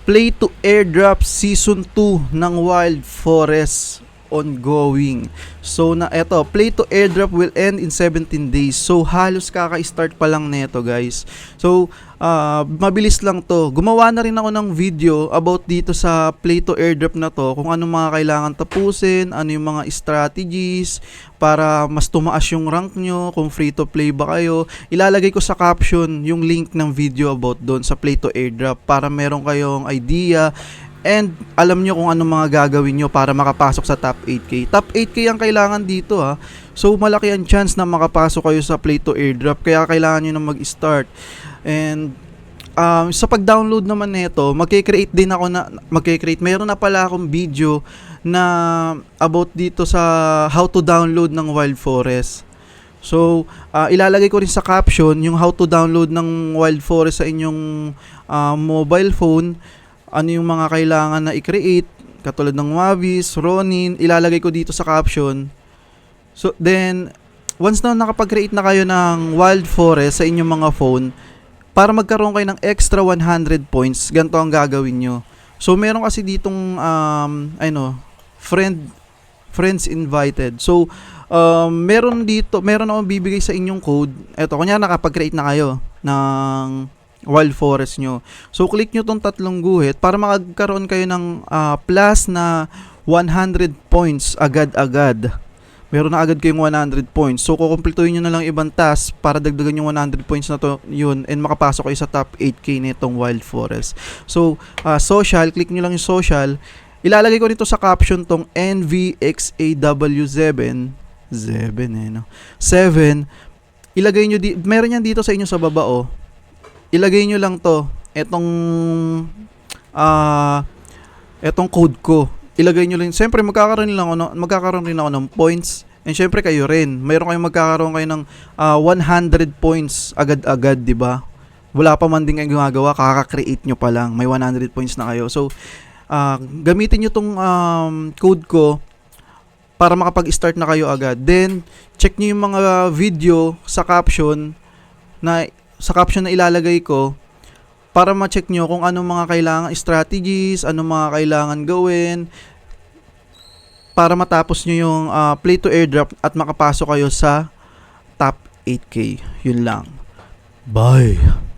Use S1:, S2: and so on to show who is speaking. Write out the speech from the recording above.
S1: Play to Airdrop Season 2 ng Wild Forest ongoing. So na eto, Play to Airdrop will end in 17 days. So halos kaka-start pa lang neto, guys. So mabilis lang to. Gumawa na rin ako ng video about dito sa Play to Airdrop na to, kung ano mga kailangan tapusin, ano yung mga strategies para mas tumaas yung rank nyo, kung free to play ba kayo. Ilalagay ko sa caption yung link ng video about doon sa Play to Airdrop para meron kayong idea and alam nyo kung ano mga gagawin nyo para makapasok sa top 8K. Top 8K ang kailangan dito, ha. So malaki ang chance na makapasok kayo sa Play to Airdrop, kaya kailangan nyo na mag-start. And sa pag-download naman nito, magke-create din ako na meron na pala akong video na about dito sa how to download ng Wild Forest. So ilalagay ko rin sa caption yung how to download ng Wild Forest sa inyong mobile phone. Ano yung mga kailangan na i-create, katulad ng Mavis, Ronin, ilalagay ko dito sa caption. So then once na nakapag-create na kayo ng Wild Forest sa inyong mga phone, para magkaroon kayo ng extra 100 points, ganito ang gagawin nyo. So meron kasi ditong friends invited. So meron akong bibigay sa inyong code. Eto, kunya nakapag-create na kayo ng Wild Forest nyo. So click nyo tong tatlong guhit para magkaroon kayo ng plus na 100 points agad-agad. Meron na agad kayong 100 points. So kukumpletuhin nyo na lang ibang task para dagdagan yung 100 points na to yun and makapasok kayo sa top 8K nitong Wild Forest. So social, click nyo lang yung social. Ilalagay ko dito sa caption tong NVXAW7 7. Ilagay nyo meron yan dito sa inyo sa baba, oh. Ilagay nyo lang to, etong code ko. Ilagay nyo lang. Siyempre magkakaroon rin ako ng points. And siyempre kayo rin. Mayroon kayong magkakaroon kayo ng 100 points agad-agad, 'di ba? Wala pa man din kayong gumagawa, kaka-create nyo pa lang. May 100 points na kayo. So gamitin nyo tong code ko para makapag-start na kayo agad. Then check nyo yung mga video sa caption na ilalagay ko para ma-check nyo kung anong mga kailangan strategies, anong mga kailangan gawin para matapos nyo yung Play to Airdrop at makapasok kayo sa top 8K. Yun lang. Bye!